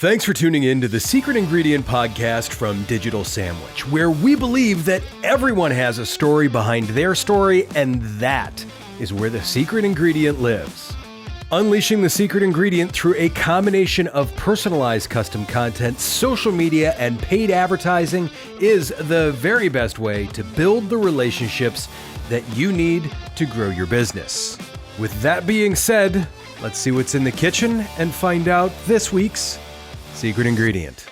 Thanks for tuning in to the Secret Ingredient podcast from Digital Sandwich, where we believe that everyone has a story behind their story, and that is where the secret ingredient lives. Unleashing the secret ingredient through a combination of personalized custom content, social media, and paid advertising is the very best way to build the relationships that you need to grow your business. With that being said, let's see what's in the kitchen and find out this week's secret ingredient.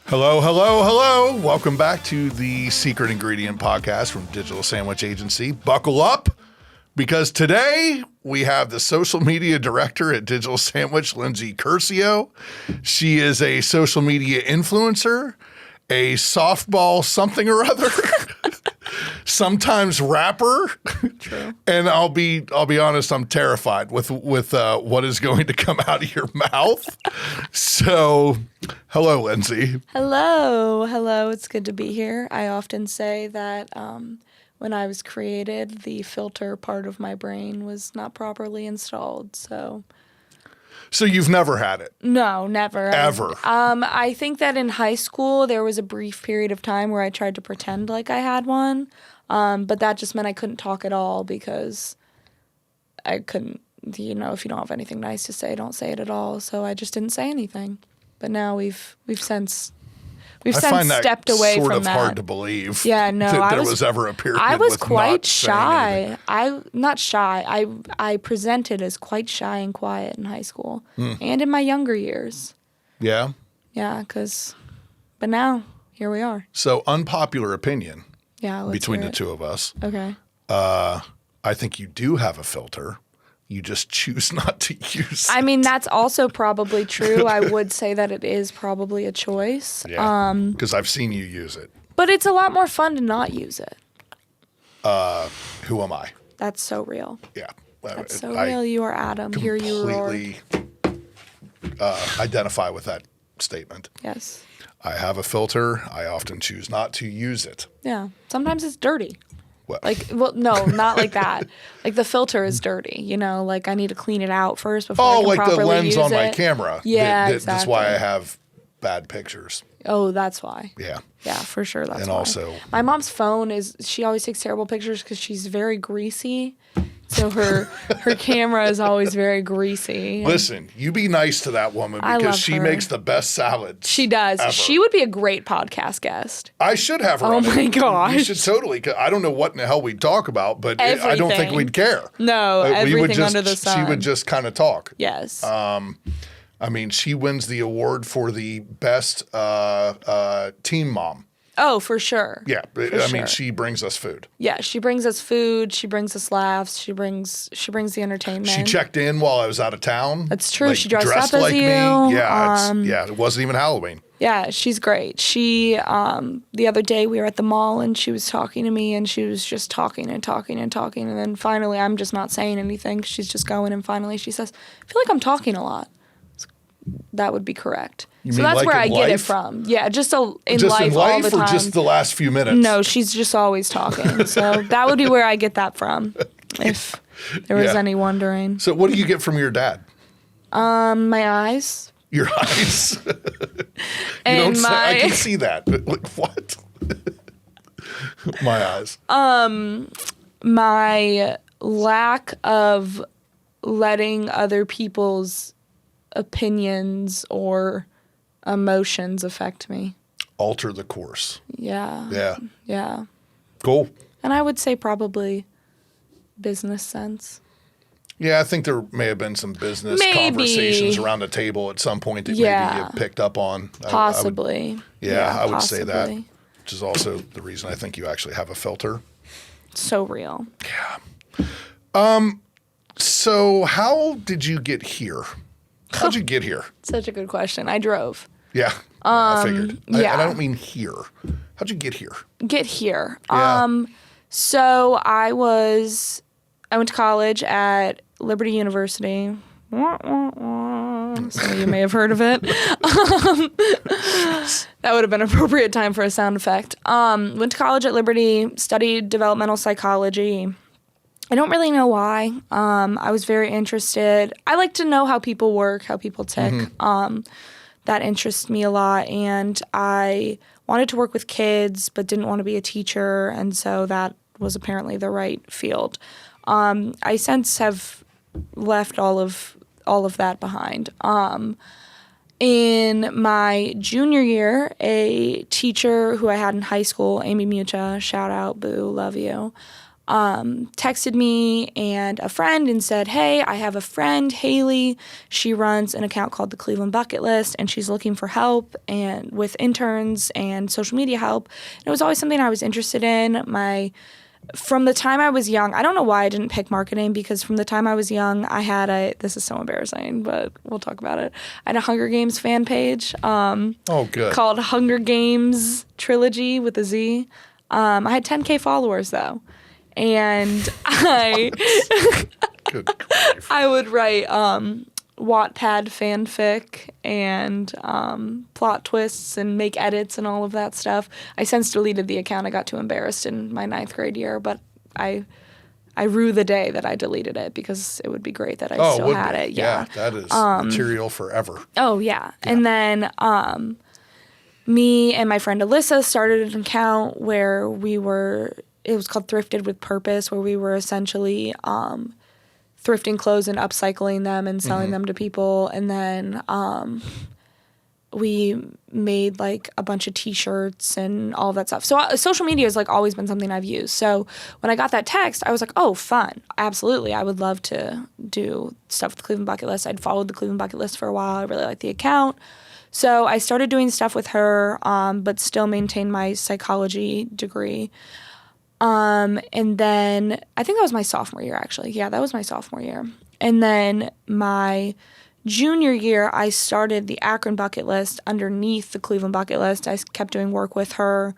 Hello, hello, hello. Welcome back to the Secret Ingredient podcast from Digital Sandwich Agency. Buckle up, because today we have the social media director at Digital Sandwich, Lindsey Curcio. She is a social media influencer, a softball something or other, sometimes rapper. True. And I'll be honest, I'm terrified with what is going to come out of your mouth. So, hello, Lindsey. Hello. It's good to be here. I often say that when I was created, the filter part of my brain was not properly installed. So you've never had it? No, never. Ever? I think that in high school, there was a brief period of time where I tried to pretend like I had one. But that just meant I couldn't talk at all because I couldn't, if you don't have anything nice to say, don't say it at all. So I just didn't say anything. But now we've since stepped away from that. Sort of hard to believe. Yeah, no, that there was ever a period. I was with quite not shy. Not shy. I presented as quite shy and quiet in high school and in my younger years. Yeah. Yeah, but now here we are. So unpopular opinion. Yeah, between the two of us. Okay. I think you do have a filter. You just choose not to use it. I mean, that's also probably true. I would say that it is probably a choice. Yeah, because I've seen you use it. But it's a lot more fun to not use it. Who am I? That's so real. Yeah. That's so real. You are Adam. Here you roar. Completely identify with that statement. Yes. I have a filter. I often choose not to use it. Yeah. Sometimes it's dirty. Well, no, not like that. Like the filter is dirty, like I need to clean it out first before I can properly the lens use on my it. camera. Yeah, exactly. That's why I have bad pictures. Oh, that's why. Yeah. Yeah, for sure. That's and why. Also, my mom's phone she always takes terrible pictures because she's very greasy. So her camera is always very greasy. Listen, you be nice to that woman because she makes the best salads. She does. Ever. She would be a great podcast guest. I should have her. Oh my gosh. You should totally. I don't know what in the hell we'd talk about, but I don't think we'd care. No, everything under the sun. She would just kind of talk. Yes. I mean, she wins the award for the best teen mom. Oh, for sure. Yeah, I mean, she brings us food. Yeah, she brings us food. She brings us laughs. She brings the entertainment. She checked in while I was out of town. That's true. She dressed up as like you. Me. Yeah, it wasn't even Halloween. Yeah, she's great. She the other day we were at the mall and she was talking to me and she was just talking and talking and talking, and then finally I'm just not saying anything. She's just going, and finally she says, "I feel like I'm talking a lot." That would be correct. So that's where I get it from. Yeah, just in life all the time. Or just the last few minutes? No, she's just always talking. So that would be where I get that from, if there was any wondering. So what do you get from your dad? My eyes. Your eyes? And I can see that. But like, what? My eyes. My lack of letting other people's opinions or emotions affect me. Alter the course. Yeah. Cool. And I would say probably business sense. Yeah, I think there may have been some business conversations around the table at some point that maybe you picked up on. Possibly. I would say that, which is also the reason I think you actually have a filter. So real. Yeah. So how did you get here? How'd you get here? Such a good question. I drove. Yeah, I figured. Yeah. And I don't mean here. How'd you get here? Get here. Yeah. So I went to college at Liberty University. Some of you may have heard of it. That would have been an appropriate time for a sound effect. Went to college at Liberty, studied developmental psychology. I don't really know why. I was very interested. I like to know how people work, how people tick. That interests me a lot. And I wanted to work with kids, but didn't want to be a teacher. And so that was apparently the right field. I since have left all of that behind. In my junior year, a teacher who I had in high school, Amy Mucha, shout out, boo, love you, texted me and a friend and said, hey, I have a friend, Haley. She runs an account called the Cleveland Bucket List, and she's looking for help and with interns and social media help. And it was always something I was interested in. From the time I was young, I don't know why I didn't pick marketing, because from the time I was young, I had this is so embarrassing, but we'll talk about it. I had a Hunger Games fan page good. Called Hunger Games Trilogy with a Z. I had 10K followers, though. And I would write Wattpad fanfic and plot twists and make edits and all of that stuff. I since deleted the account. I got too embarrassed in my 9th grade year, but I rue the day that I deleted it, because it would be great that I still had it. Yeah, that is material forever. Oh, yeah. And then me and my friend Alyssa started an account where it was called Thrifted with Purpose, where we were essentially thrifting clothes and upcycling them and selling them to people. And then we made like a bunch of t-shirts and all of that stuff. So social media has like always been something I've used. So when I got that text, I was like, oh, fun. Absolutely. I would love to do stuff with the Cleveland Bucket List. I'd followed the Cleveland Bucket List for a while. I really liked the account. So I started doing stuff with her, but still maintained my psychology degree. And then I think that was my sophomore year, actually. Yeah, that was my sophomore year. And then my junior year, I started the Akron Bucket List underneath the Cleveland Bucket List. I kept doing work with her.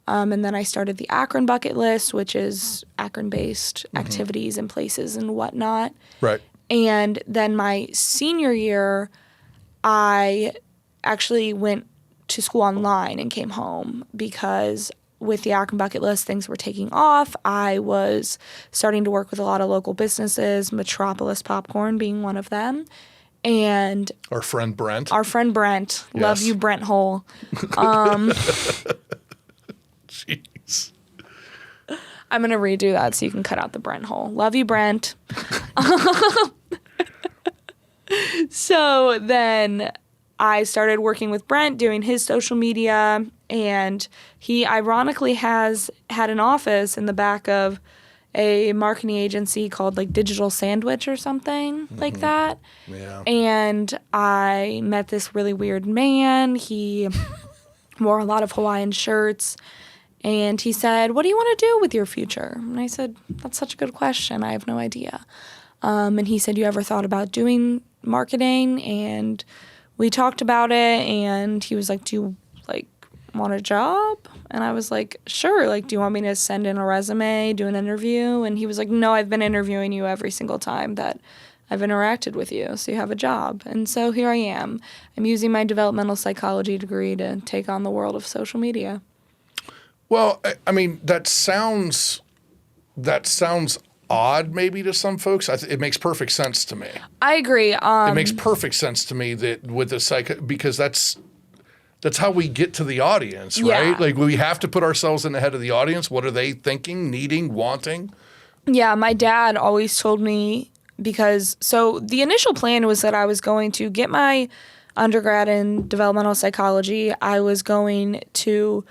And then I started the Akron Bucket List, which is Akron-based activities and places and whatnot. Right. And then my senior year, I actually went to school online and came home, because with the Akron Bucket List, things were taking off. I was starting to work with a lot of local businesses, Metropolis Popcorn being one of them. And our friend Brent. Yes. Love you, Brent Hole. Jeez. I'm going to redo that so you can cut out the Brent Hole. Love you, Brent. So then I started working with Brent, doing his social media, and he ironically has had an office in the back of a marketing agency called like Digital Sandwich or something like that. Yeah. And I met this really weird man. He wore a lot of Hawaiian shirts, and he said, what do you want to do with your future? And I said, that's such a good question. I have no idea. And he said, you ever thought about doing marketing? And we talked about it, and he was like, do you want a job? And I was like, sure. Like, do you want me to send in a resume, do an interview? And he was like, no, I've been interviewing you every single time that I've interacted with you, so you have a job. And so here I am. I'm using my developmental psychology degree to take on the world of social media. Well, I mean, that sounds odd maybe to some folks. It makes perfect sense to me. I agree. It makes perfect sense to me that with the because that's how we get to the audience, right? Yeah. Like, we have to put ourselves in the head of the audience. What are they thinking, needing, wanting? Yeah, my dad always told me, so the initial plan was that I was going to get my undergrad in developmental psychology. I was going to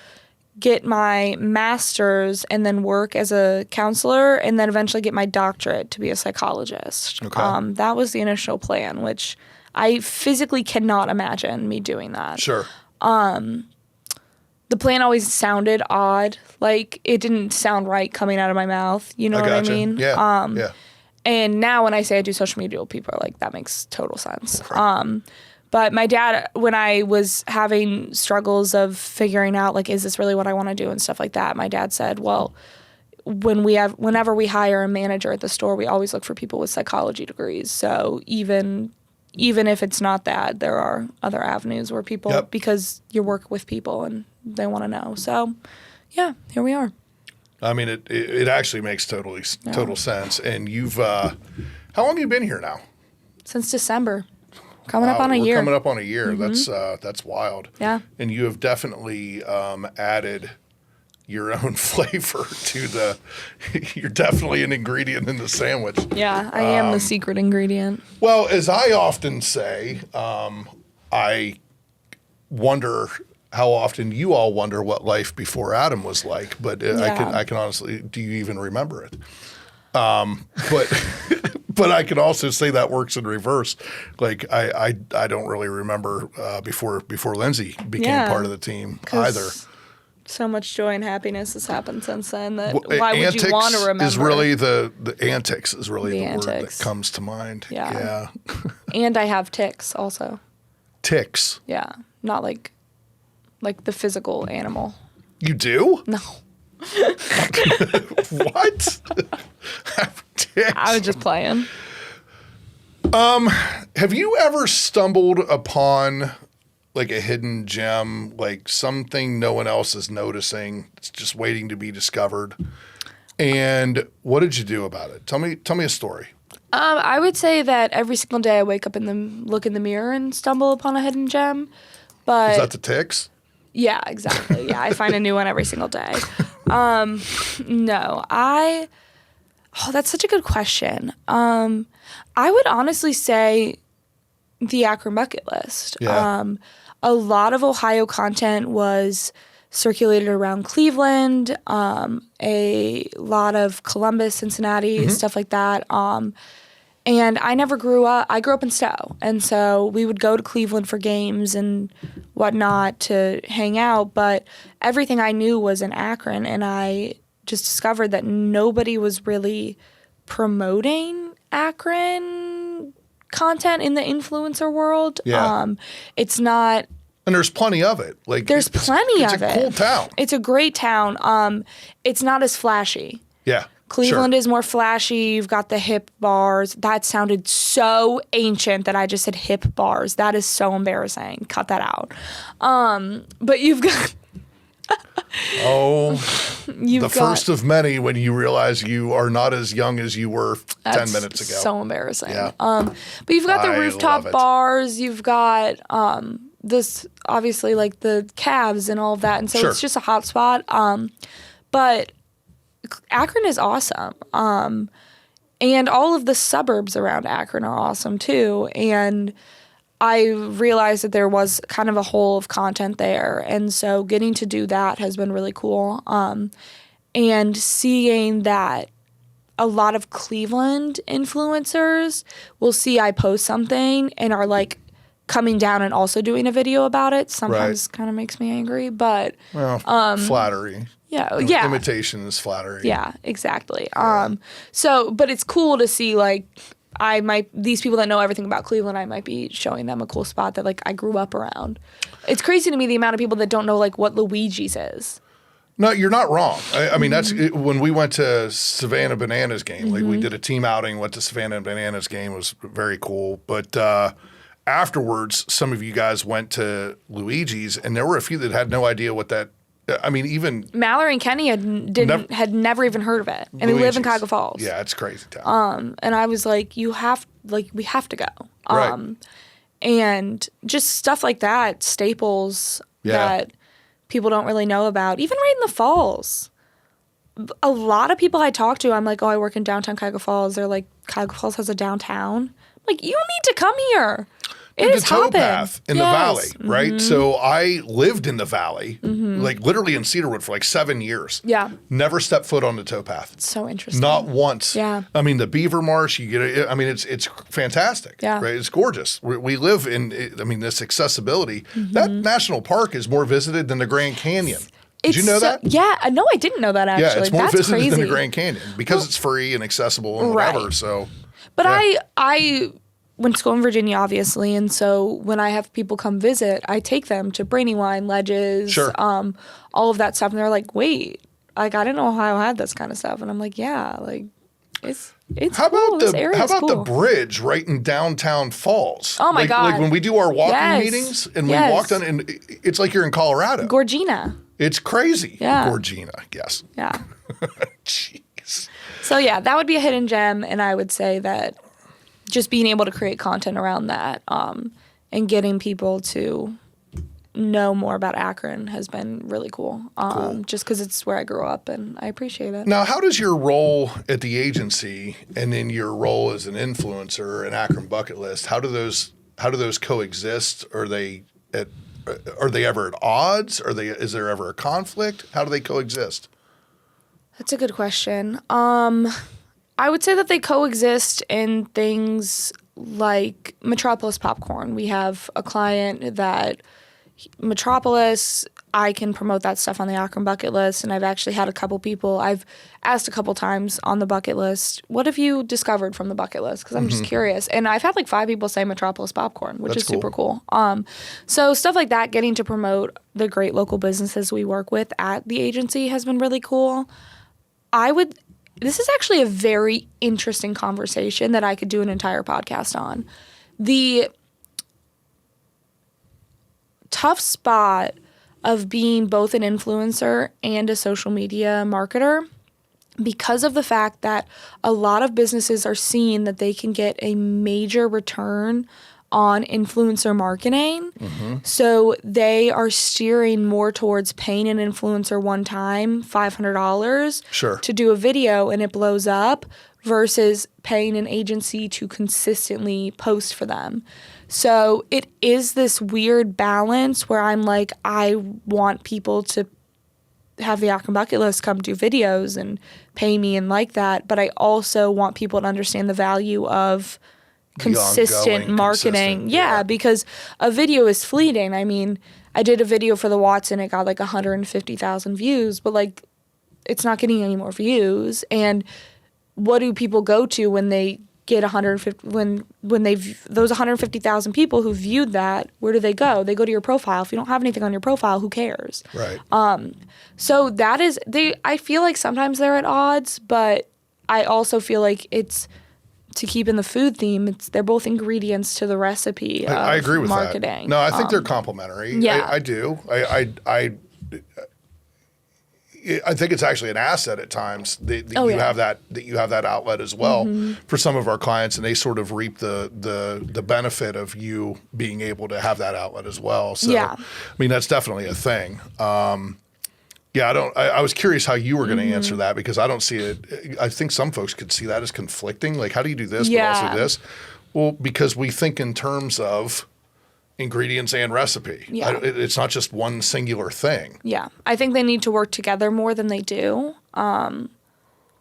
get my master's and then work as a counselor, and then eventually get my doctorate to be a psychologist. Okay. That was the initial plan, which I physically cannot imagine me doing that. Sure. The plan always sounded odd. Like, it didn't sound right coming out of my mouth. You know what I mean? Yeah. Yeah. And now when I say I do social media, people are like, that makes total sense. But my dad, when I was having struggles of figuring out, like, is this really what I want to do and stuff like that, my dad said, well, whenever we hire a manager at the store, we always look for people with psychology degrees. So even even if it's not that, there are other avenues where people, because you work with people and they want to know. So, yeah, here we are. I mean, it actually makes total sense. And you've, how long have you been here now? Since December. Coming up on a year. Coming up on a year. That's wild. Yeah. And you have definitely added your own flavor to you're definitely an ingredient in the sandwich. Yeah, I am the secret ingredient. Well, as I often say, I wonder how often you all wonder what life before Adam was like, but I can honestly, do you even remember it? But I can also say that works in reverse. Like I don't really remember before Lindsey became part of the team either. So much joy and happiness has happened since then that why would you want to remember? Is really the antics is really the word that comes to mind. Yeah. And I have tics also. Tics? Yeah. Not like the physical animal. You do? No. What? Tics? I was just playing. Have you ever stumbled upon like a hidden gem, like something no one else is noticing, it's just waiting to be discovered? And what did you do about it? Tell me a story. I would say that every single day I wake up look in the mirror and stumble upon a hidden gem. But is that the tics? Yeah, exactly. Yeah, I find a new one every single day. No, that's such a good question. I would honestly say the Akron bucket list. Yeah. A lot of Ohio content was circulated around Cleveland, a lot of Columbus, Cincinnati, stuff like that. And I never grew up. I grew up in Stowe, and so we would go to Cleveland for games and whatnot to hang out. But everything I knew was in Akron, and I just discovered that nobody was really promoting Akron content in the influencer world. Yeah. It's not. And there's plenty of it. Like there's plenty of it. It's a cool town. It's a great town. It's not as flashy. Yeah. Cleveland is more flashy. You've got the hip bars. That sounded so ancient that I just said hip bars. That is so embarrassing. Cut that out. But you've got first of many when you realize you are not as young as you were 10 minutes ago. So embarrassing. Yeah. But you've got the rooftop bars. You've got this obviously like the Cavs and all of that, and so it's just a hot spot. But Akron is awesome. And all of the suburbs around Akron are awesome too. And I realized that there was kind of a hole of content there. And so getting to do that has been really cool. And seeing that a lot of Cleveland influencers will see I post something and are like coming down and also doing a video about it sometimes kind of makes me angry. But flattery. Yeah. Imitation is flattery. Yeah, exactly. But it's cool to see like these people that know everything about Cleveland, I might be showing them a cool spot that like I grew up around. It's crazy to me the amount of people that don't know like what Luigi's is. No, you're not wrong. I mean, that's when we went to Savannah Bananas game. Like we did a team outing, went to Savannah Bananas game. It was very cool. But afterwards, some of you guys went to Luigi's, and there were a few that had no idea what that. I mean, even Mallory and Kenny had never even heard of it, and they live in Cuyahoga Falls. Yeah, it's crazy town. And I was like, we have to go. Right. And just stuff like that, staples that people don't really know about. Even right in the Falls, a lot of people I talk to, I'm like, oh, I work in downtown Cuyahoga Falls. They're like, Cuyahoga Falls has a downtown. I'm like, you need to come here. It is the towpath in the valley, right? So I lived in the valley, like literally in Cedarwood for like 7 years. Yeah. Never stepped foot on the towpath. It's so interesting. Not once. Yeah. I mean, the Beaver Marsh, you get it. I mean, it's fantastic. Yeah. Right? It's gorgeous. We live in, this accessibility. That national park is more visited than the Grand Canyon. Did you know that? Yeah. No, I didn't know that actually. Yeah, it's more That's visited crazy. than the Grand Canyon because it's free and accessible and whatever. So. But I went to school in Virginia, obviously, and so when I have people come visit, I take them to Brandywine, Ledges, all of that stuff, and they're like, wait, like, I didn't know Ohio had this kind of stuff. And I'm like, yeah, like. It's How cool. about This area is the cool. bridge right in downtown Falls? Oh my God. Like when we do our walking Yes. meetings and we Yes. walk down, and it's like you're in Colorado. Gorgina. It's crazy. Yeah. Gorgina, yes. Yeah. Jeez. So yeah, that would be a hidden gem, and I would say that just being able to create content around that, and getting people to know more about Akron has been really cool. Just because it's where I grew up, and I appreciate it. Now, how does your role at the agency and then your role as an influencer in Akron Bucket List, how do those coexist? Are they ever at odds? Is there ever a conflict? How do they coexist? That's a good question. I would say that they coexist in things like Metropolis Popcorn. We have a client that Metropolis, I can promote that stuff on the Akron Bucket List, and I've actually had a couple people, I've asked a couple times on the bucket list, what have you discovered from the bucket list? Because I'm just curious. And I've had like 5 people say Metropolis Popcorn, which is super cool. So stuff like that, getting to promote the great local businesses we work with at the agency has been really cool. This is actually a very interesting conversation that I could do an entire podcast on. The tough spot of being both an influencer and a social media marketer, because of the fact that a lot of businesses are seeing that they can get a major return on influencer marketing. So they are steering more towards paying an influencer one time, $500 to do a video and it blows up, versus paying an agency to consistently post for them. So it is this weird balance where I'm like, I want people to have the Akron Bucket List come do videos and pay me and like that, but I also want people to understand the value of consistent marketing. Yeah, because a video is fleeting. I mean, I did a video for the Watson, it got like 150,000 views, but like it's not getting any more views. And what do people go to when they get 150, when those 150,000 people who viewed that, where do they go? They go to your profile. If you don't have anything on your profile, who cares? Right. So that is, I feel like sometimes they're at odds, but I also feel like it's, to keep in the food theme, they're both ingredients to the recipe of I agree with marketing. that. No, I think they're complementary. Yeah. I do. I think it's actually an asset at times that you have that outlet as well for some of our clients, and they sort of reap the benefit of you being able to have that outlet as well. So, I mean, that's definitely a thing. I was curious how you were going to answer that, because I don't see it. I think some folks could see that as conflicting. Like, how do you do this, but also this? Well, because we think in terms of ingredients and recipe. Yeah. It's not just one singular thing. Yeah. I think they need to work together more than they do,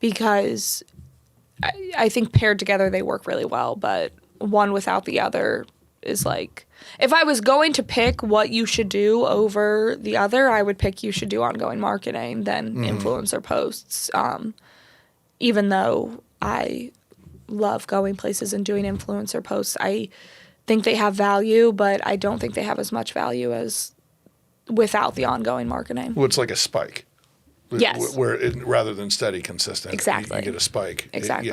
because I think paired together they work really well, but one without the other is like, if I was going to pick what you should do over the other, I would pick you should do ongoing marketing than influencer posts. Even though I love going places and doing influencer posts, I think they have value, but I don't think they have as much value as without the ongoing marketing. Well, it's like a spike. Yes. Rather than steady, consistent. Exactly. You get a spike. Exactly.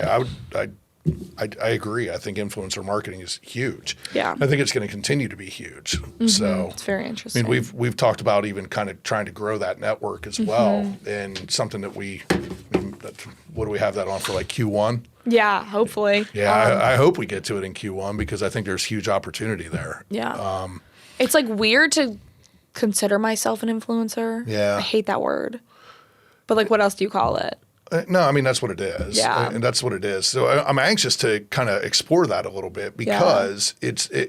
I agree. I think influencer marketing is huge. Yeah. I think it's going to continue to be huge. So it's very interesting. I mean, we've talked about even kind of trying to grow that network as well, and something that what do we have that on for, like Q1? Yeah, hopefully. Yeah, I hope we get to it in Q1, because I think there's huge opportunity there. Yeah. It's like weird to consider myself an influencer. Yeah. I hate that word. But like, what else do you call it? No, I mean, that's what it is. Yeah. And that's what it is. So I'm anxious to kind of explore that a little bit, because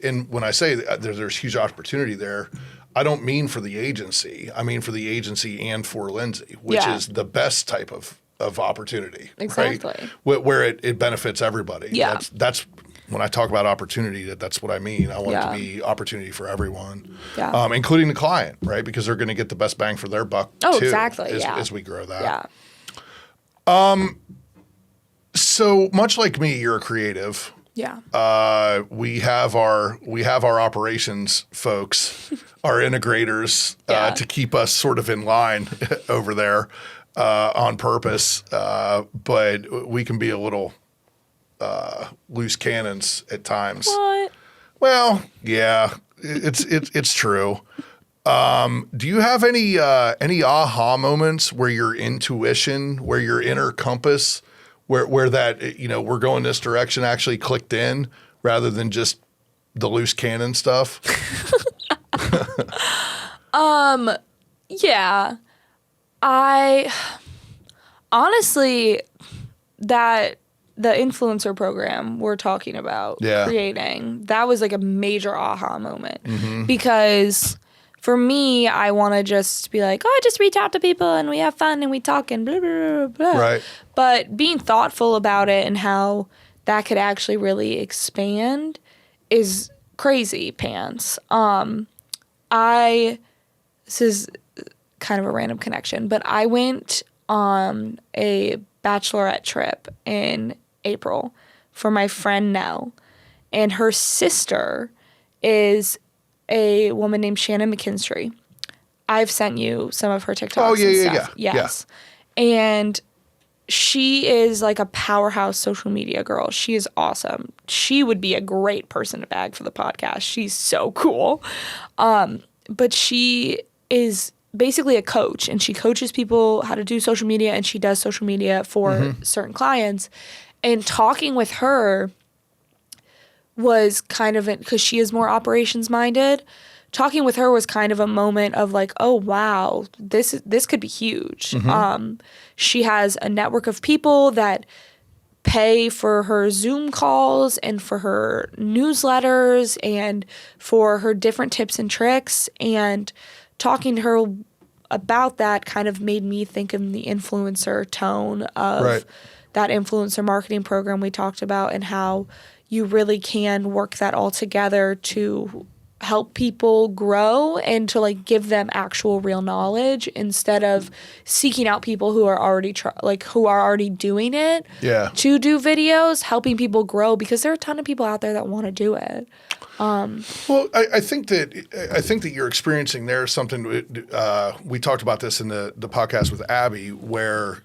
and when I say that there's huge opportunity there, I don't mean for the agency. I mean for the agency and for Lindsey, which is the best type of opportunity. Exactly. Right? Where it benefits everybody. Yeah. That's when I talk about opportunity, that's what I mean. I want it to be opportunity for everyone, including the client, right? Because they're going to get the best bang for their buck too, exactly. as we grow that. Yeah. So much like me, you're a creative. Yeah. We have our operations folks, our integrators, to keep us sort of in line over there. on purpose, but we can be a little loose cannons at times. What? Well, yeah, it's true. Do you have any aha moments where your intuition, where your inner compass, where that, we're going this direction actually clicked in rather than just the loose cannon stuff? Yeah. I honestly, that the influencer program we're talking about creating, that was like a major aha moment because for me, I want to just be like, oh, I just reach out to people and we have fun and we talk and blah, blah, blah, blah. Right. But being thoughtful about it and how that could actually really expand is crazy pants. This is kind of a random connection, but I went on a bachelorette trip in April for my friend Nell, and her sister is a woman named Shannon McKinstry. I've sent you some of her TikToks and stuff. Yeah. Yes. And she is like a powerhouse social media girl. She is awesome. She would be a great person to bag for the podcast. She's so cool. But she is basically a coach, and she coaches people how to do social media, and she does social media for certain clients. And talking with her was kind of, because she is more operations minded, talking with her was kind of a moment of like, oh wow, this could be huge. She has a network of people that pay for her Zoom calls and for her newsletters and for her different tips and tricks, and talking to her about that kind of made me think of the influencer tone of that influencer marketing program we talked about, and how you really can work that all together to help people grow and to like give them actual real knowledge instead of seeking out people who are already who are already doing it to do videos, helping people grow, because there are a ton of people out there that want to do it. Well, I think that you're experiencing there something. We talked about this in the podcast with Abby, where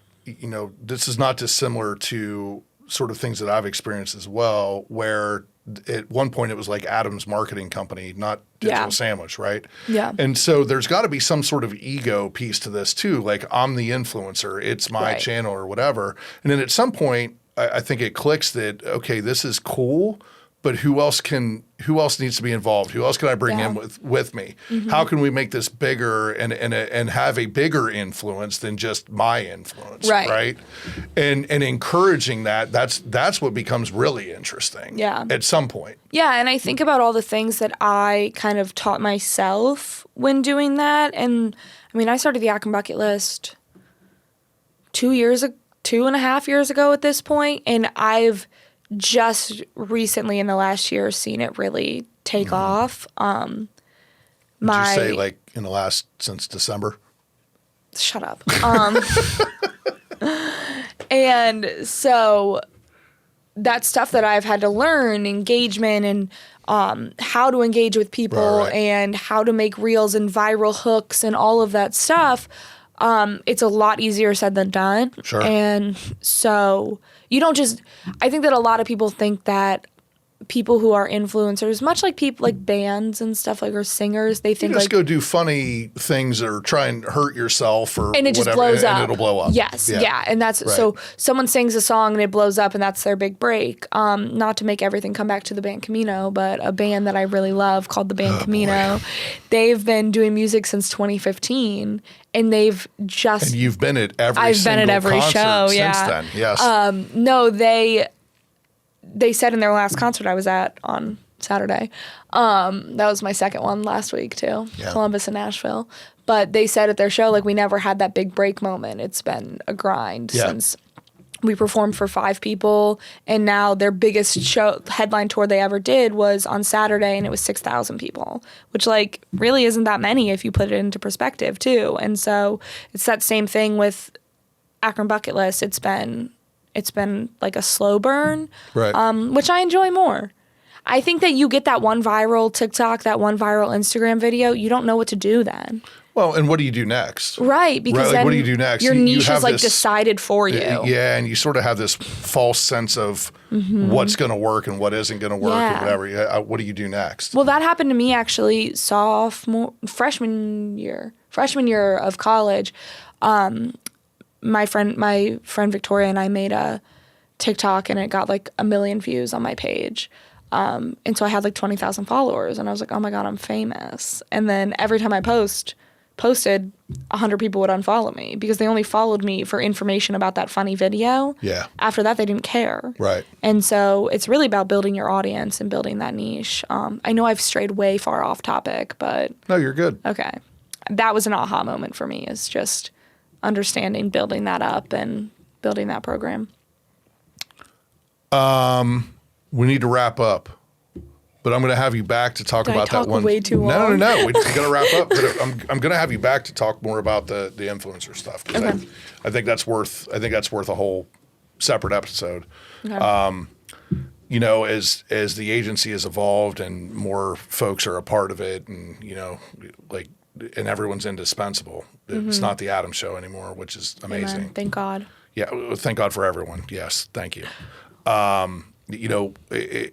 this is not dissimilar to sort of things that I've experienced as well, where at one point it was like Adam's marketing company, not Digital Sandwich, right? Yeah. And so there's got to be some sort of ego piece to this too. Like, I'm the influencer, it's my channel or whatever. And then at some point, I think it clicks that, okay, this is cool, but who else needs to be involved? Who else can I bring in with me? How can we make this bigger and have a bigger influence than just my influence, right? And encouraging that's what becomes really interesting at some point. Yeah, and I think about all the things that I kind of taught myself when doing that. And I mean, I started the Akron Bucket List 2.5 years ago at this point, and I've just recently in the last year seen it really take off. Would you say like in the last, since December? Shut up. And so that stuff that I've had to learn, engagement and how to engage with people and how to make reels and viral hooks and all of that stuff, it's a lot easier said than done. Sure. And so you don't just, I think that a lot of people think that people who are influencers, much like people like bands and stuff, like, or singers, they think you just like, go do funny things or try and hurt yourself or and it whatever, just blows up. And it'll blow up. Yes, yeah. And that's so someone sings a song and it blows up and that's their big break. Not to make everything come back to the band Camino, but a band that I really love called the band Camino. Boy. They've been doing music since 2015, and they've just. And you've been at every. I've been at every show. Since then, yes. No, they said in their last concert I was at on Saturday. That was my second one last week too, Columbus and Nashville. But they said at their show, like, we never had that big break moment. It's been a grind since we performed for 5 people, and now their biggest show headline tour they ever did was on Saturday, and it was 6,000 people, which like really isn't that many if you put it into perspective too. And so it's that same thing with Akron Bucket List. It's been like a slow burn, which I enjoy more. I think that you get that one viral TikTok, that one viral Instagram video, you don't know what to do then. Well, and what do you do next? Right, because Like, then what do you do next? your You niche have is like this- decided for you. Yeah, and you sort of have this false sense of what's going to work and what isn't going to work and whatever. What do you do next? Well, that happened to me actually freshman year of college. My friend Victoria and I made a TikTok, and it got like 1 million views on my page. And so I had like 20,000 followers, and I was like, oh my God, I'm famous. And then every time I posted, 100 people would unfollow me because they only followed me for information about that funny video. Yeah. After that, they didn't care. Right. And so it's really about building your audience and building that niche. I know I've strayed way far off topic, but No, you're good. okay. That was an aha moment for me, is just understanding, building that up and building that program. We need to wrap up, but I'm going to have you back to talk about that one. Way too No. long? We're going to wrap up, but I'm going to have you back to talk more about the influencer stuff. 'Cause Okay. I think that's worth a whole separate episode. Okay. You know, as the agency has evolved and more folks are a part of it, and and everyone's indispensable. It's not the Adam Show anymore, which is amazing. Amen. Thank God. Yeah, thank God for everyone. Yes, thank you.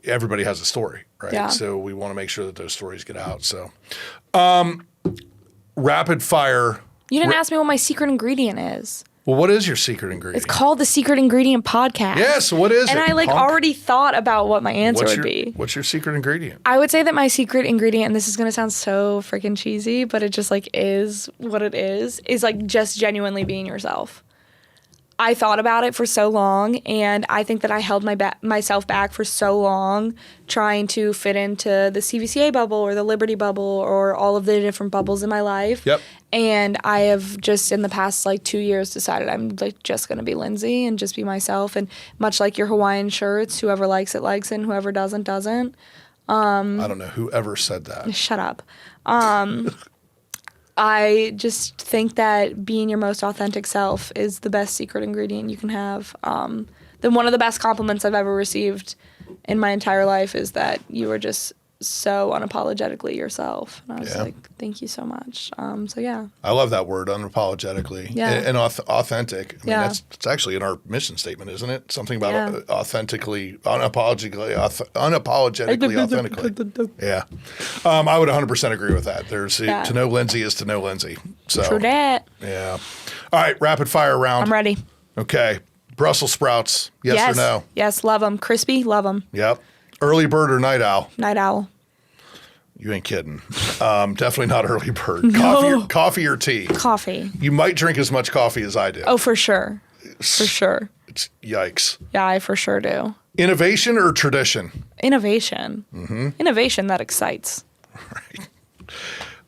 Everybody has a story, right? Yeah. So we want to make sure that those stories get out. So, rapid fire. You didn't ask me what my secret ingredient is. Well, what is your secret ingredient? It's called the Secret Ingredient Podcast. Yeah, so what is and it? I already thought about what my answer what's would your, be. What's your secret ingredient? I would say that my secret ingredient, and this is going to sound so freaking cheesy, but it just is what it is just genuinely being yourself. I thought about it for so long, and I think that I held myself back for so long trying to fit into the CVCA bubble or the Liberty bubble or all of the different bubbles in my life. Yep. And I have just in the past 2 years decided I'm just going to be Lindsey and just be myself. And much like your Hawaiian shirts, whoever likes it, and whoever doesn't. I don't know whoever said that. Shut up. I just think that being your most authentic self is the best secret ingredient you can have. Then one of the best compliments I've ever received in my entire life is that you are just so unapologetically yourself. And I was like, thank you so much. So yeah. I love that word, unapologetically. Yeah. And authentic. I mean, Yeah. that's actually in our mission statement, isn't it? Something about unapologetically authentically. Yeah. I would 100% agree with that. To know Lindsey is to know Lindsey. So, True that. yeah. All right, rapid fire round. I'm ready. Okay. Brussels sprouts, yes or no? Yes, love them. Crispy, love them. Yep. Early bird or night owl? Night owl. You ain't kidding. Definitely not early bird. No. Coffee or tea? Coffee. You might drink as much coffee as I do. Oh, for sure. For sure. It's yikes. Yeah, I for sure do. Innovation or tradition? Innovation. Mm-hmm. Innovation that excites.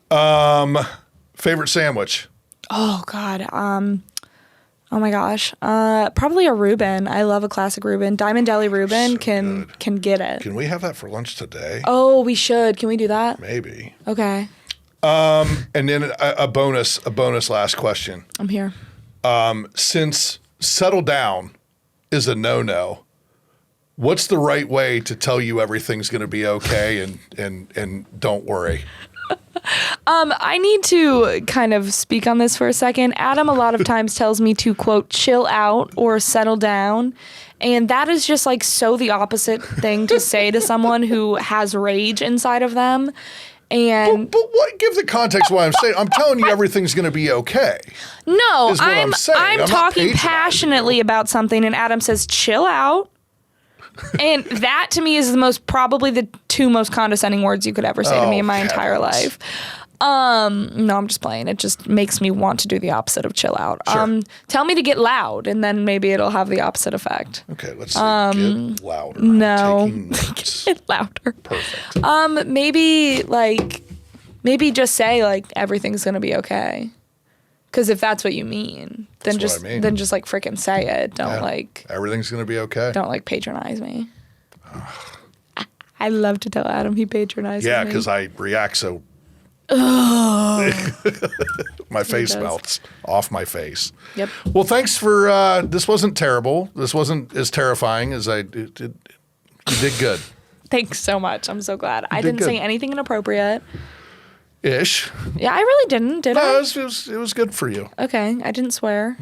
Right. Favorite sandwich? Oh, God. Oh my gosh. Probably a Reuben. I love a classic Reuben. Diamond Deli Reuben can get it. Can we have that for lunch today? Oh, we should. Can we do that? Maybe. Okay. And then a bonus last question. I'm here. Since settle down is a no-no, what's the right way to tell you everything's going to be okay and don't worry? I need to kind of speak on this for a second. Adam a lot of times tells me to, quote, chill out or settle down. And that is just so the opposite thing to say to someone who has rage inside of them. And but what? Give the context why I'm saying. I'm telling you everything's going to be okay. No, is what I'm saying. I'm not talking patronizing passionately about something, and Adam says, chill out. And that to me is probably the two most condescending words you could ever say to me in my entire life. No, I'm just playing. It just makes me want to do the opposite of chill out. Sure. Tell me to get loud, and then maybe it'll have the opposite effect. Okay, let's see. Get louder. No. Taking notes. Get louder. Perfect. Maybe just say everything's gonna be okay. Because if that's what you mean, then That's what I mean. then just freaking say it. Don't everything's going to be okay. don't patronize me. I love to tell Adam he patronizes me. Yeah, because I react so. My face melts off my face. Yep. Well, thanks for. This wasn't terrible. This wasn't as terrifying as I did. You did good. Thanks so much. I'm so glad. I did didn't say good. anything inappropriate. Ish. Yeah, I really didn't, did No, I? it was good for you. Okay, I didn't swear.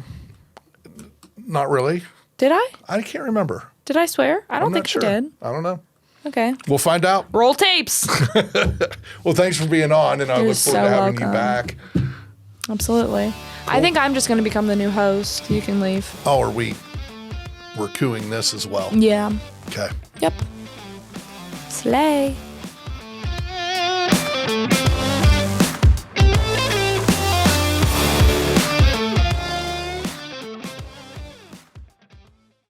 Not really. Did I? I can't remember. Did I swear? I don't I'm think not sure. I did. I don't know. Okay. We'll find out. Roll tapes. Well, thanks for being on, and I You're look forward to so having you welcome. back. Absolutely. I think I'm just going to become the new host. You can leave. Oh, we're cooing this as well. Yeah. Okay. Yep. Slay.